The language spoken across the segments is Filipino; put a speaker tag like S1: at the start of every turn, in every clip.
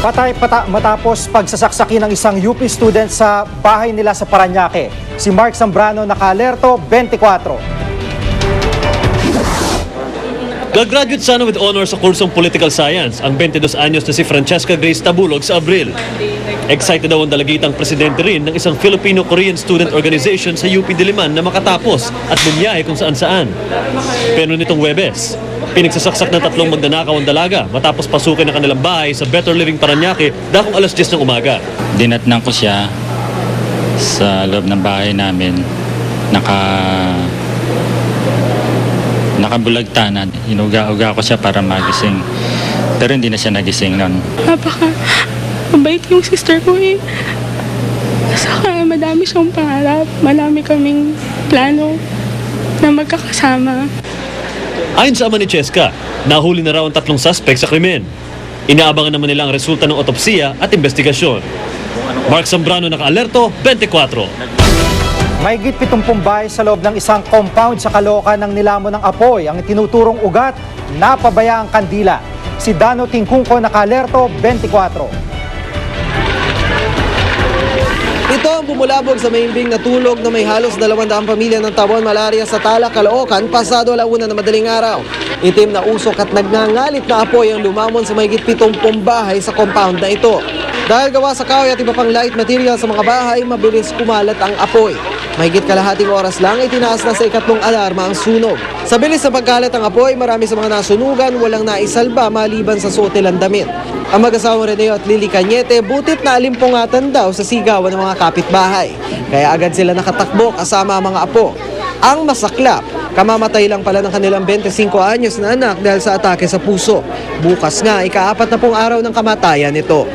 S1: Matapos pagsasaksakin ng isang UP student sa bahay nila sa Parañaque. Si Mark Zambrano naka-alerto 24.
S2: Gagraduate sana with honors sa kursong Political Science ang 22 anyos na si Francesca Grace Tabulog sa Abril. Excited daw ang dalagitang presidente rin ng isang Filipino-Korean student organization sa UP Diliman na makatapos at bumiyahe kung saan-saan. Pero nitong Huwebes, pinagsasaksak ng tatlong magnanakaw ang dalaga matapos pasukin ang kanilang bahay sa Better Living Parañaque dakong alas 10 ng umaga.
S3: Dinatnan ko siya sa loob ng bahay namin. Nakabulagta na. Inuga-uga ko siya para magising. Pero hindi na siya nagising nun.
S4: Mabait yung sister ko eh. Saka madami siyang pangarap. Marami kaming plano na magkakasama.
S2: Ayon sa ama ni Cheska, nahuli na raw ang tatlong suspect sa krimen. Inaabangan naman nila ang resulta ng otopsiya at investigasyon. Mark Zambrano naka-alerto 24.
S1: Mahigit 70 bahay sa loob ng isang compound sa Caloocan ng nilamon ng apoy ang tinuturong ugat, napabaya ang kandila. Si Dano Tingkungko naka-alerto 24.
S5: Ito ang bumulabog sa maimbing na tulog na may halos 200 pamilya ng Tabon Malaria sa Tala, Caloocan, pasado alauna na madaling araw. Itim na usok at nagngangalit na apoy ang lumamon sa mahigit 70 bahay sa compound na ito. Dahil gawa sa kahoy at iba pang light material sa mga bahay, mabilis kumalat ang apoy. Mahigit kalahating oras lang ay tinaas na sa ikatlong alarma ang sunog. Sa bilis na pagkalat ng apoy, marami sa mga nasunugan walang naisalba maliban sa suot nilang damit. Ang mag-asawang Reneo at Lily Cañete butit na alimpungatan daw sa sigawan ng mga kapitbahay. Kaya agad sila nakatakbo kasama ang mga apo. Ang masaklap, kamamatay lang pala ng kanilang 25 anyos na anak dahil sa atake sa puso. Bukas nga, ika-4 na pong araw ng kamatayan nito.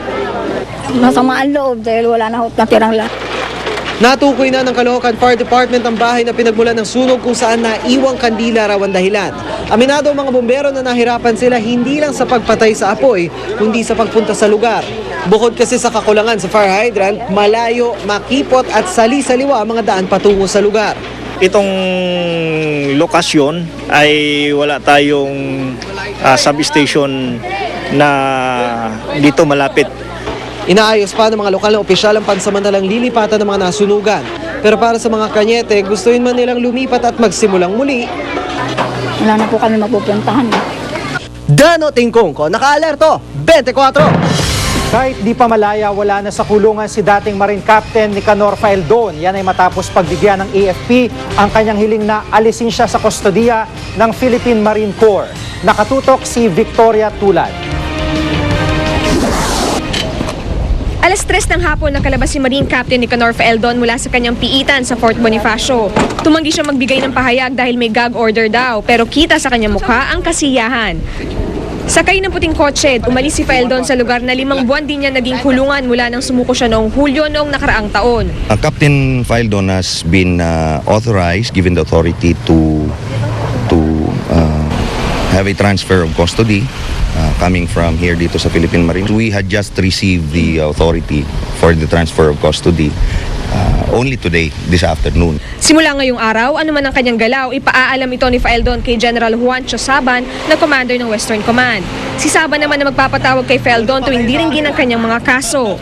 S6: Masama ang loob dahil wala na natirang lahat.
S5: Natukoy na ng Caloocan Fire Department ang bahay na pinagmulan ng sunog kung saan naiwang kandila raw ang dahilan. Aminado ang mga bumbero na nahirapan sila hindi lang sa pagpatay sa apoy, kundi sa pagpunta sa lugar. Bukod kasi sa kakulangan sa fire hydrant, malayo, makipot at sali-saliwa ang mga daan patungo sa lugar.
S7: Itong lokasyon ay wala tayong substation na dito malapit.
S5: Inaayos pa ng mga lokal na opisyal ang pansamantalang lilipatan ng mga nasunugan. Pero para sa mga Cañete, gustuin man nilang lumipat at magsimulang muli.
S6: Wala na po kami mapupuntahan.
S5: Dano Tingkungko, naka-alerto 24.
S1: Kahit di pa malaya, wala na sa kulungan si dating Marine Captain Nicanor Faeldon. Yan ay matapos pagbigyan ng AFP ang kanyang hiling na alisin siya sa kustodiya ng Philippine Marine Corps. Nakatutok si Victoria Tulad.
S8: Alas 3 ng hapon nakalabas si Marine Captain Nicanor Faeldon mula sa kanyang piitan sa Fort Bonifacio. Tumanggi siya magbigay ng pahayag dahil may gag order daw, pero kita sa kanyang mukha ang kasiyahan. Sakay ng puting kotse, umalis si Faeldon sa lugar na 5 buwan din niya naging kulungan mula nang sumuko siya noong Hulyo noong nakaraang taon.
S9: Captain Faeldon has been authorized, given the authority to have a transfer of custody coming from here dito sa Philippine Marine. We had just received the authority for the transfer of custody only today, this afternoon.
S8: Simula ngayong araw, anuman ang kanyang galaw, ipaaalam ito ni Faeldon kay General Juancho Saban na commander ng Western Command. Si Saban naman na magpapatawag kay Faeldon tuwing diringgin ang kanyang mga kaso.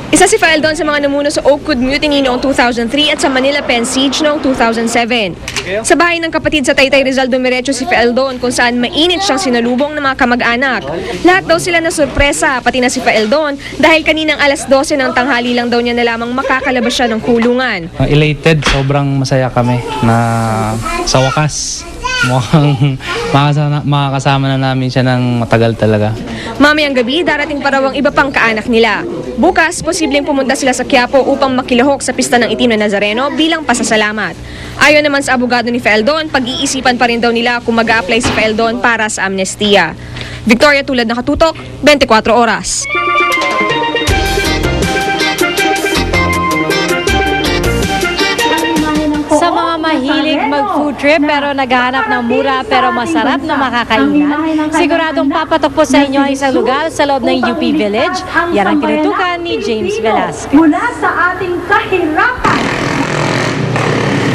S8: Isa si Faeldon sa mga namuno sa Oakwood Mutiny noong 2003 at sa Manila Pen Siege noong 2007. Sa bahay ng kapatid sa Taytay Rizal dumiretso si Faeldon kung saan mainit siyang sinalubong ng mga kamag-anak. Lahat daw sila na sorpresa, pati na si Faeldon, dahil kaninang alas 12 ng tanghali lang daw niya na lamang makakalabas siya ng kulungan.
S10: Elated, sobrang masaya kami na sa wakas mukhang makakasama na namin siya ng matagal talaga.
S8: Mamayang gabi, darating pa raw ang iba pang kaanak nila. Bukas, posibleng pumunta sila sa Quiapo upang makilahok sa pista ng Itim na Nazareno bilang pasasalamat. Ayon naman sa abogado ni Faeldon, pag-iisipan pa rin daw nila kung mag-a-apply si Faeldon para sa amnestia. Victoria Tulad, nakatutok, 24 oras.
S11: Sa mga mahilig mag-food trip pero naghahanap ng mura pero masarap na makakainan, siguradong papatok po sa inyo ang isang lugar sa loob ng UP Village. Yan ang tinutukan ni James Velasquez.
S12: Mula sa ating kahirapan.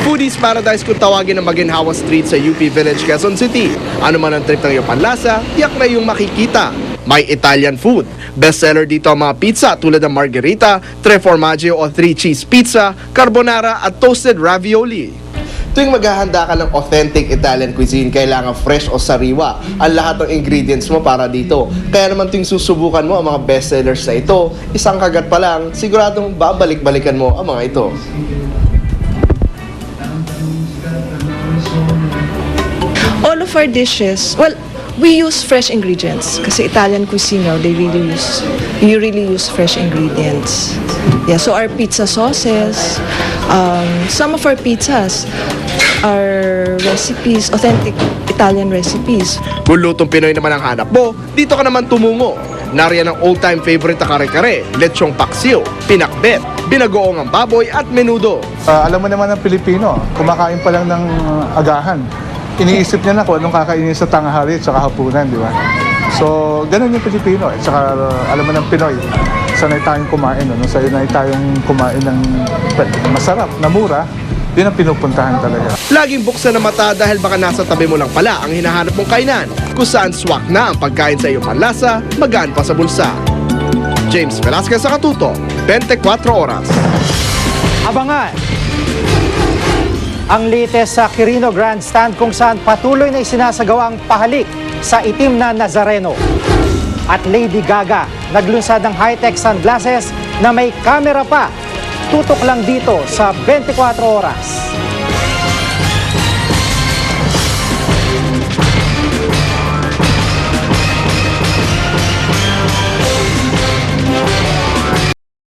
S13: Foodies Paradise kung tawagin ang Maginhawa Street sa UP Village, Quezon City. Ano man ang trip ng iyong panlasa, tiyak na iyong makikita. May Italian food. Bestseller dito ang mga pizza tulad ng margherita, tre formaggio o 3 cheese pizza, carbonara at toasted ravioli. Tuwing maghahanda ka ng authentic Italian cuisine, kailangan fresh o sariwa ang lahat ng ingredients mo para dito. Kaya naman tuwing susubukan mo ang mga bestsellers na ito, isang kagat pa lang, siguradong babalik-balikan mo ang mga ito.
S14: All of our dishes, well, we use fresh ingredients kasi Italian cuisine, you really use fresh ingredients. Yeah, so our pizza sauces, some of our pizzas are recipes, authentic Italian recipes.
S13: Kung lutong Pinoy naman ang hanap mo, dito ka naman tumungo. Nariyan ang old-time favorite na kare-kare, lechong paksiw, pinakbet, binagoong ang baboy at menudo.
S15: Alam mo naman ang Pilipino, kumakain pa lang ng agahan. Iniisip niya na kung anong kakainin sa tanghali at saka hapunan, di ba? So, ganun yung Pilipino. At saka, alam mo ng Pinoy, sanay tayong kumain. No? Sanay tayong kumain ng masarap, na mura, yun ang pinupuntahan talaga.
S13: Laging buksan ang mata dahil baka nasa tabi mo lang pala ang hinahanap mong kainan. Kung saan swak na ang pagkain sa iyong panlasa, magaan pa sa bulsa. James Velasquez sa Katuto, 24 Oras.
S1: Abangan ang latest sa Quirino Grandstand kung saan patuloy na isinasagawa ang pahalik sa itim na Nazareno. At Lady Gaga naglunsad ng high-tech sunglasses na may camera pa. Tutok lang dito sa 24 Oras.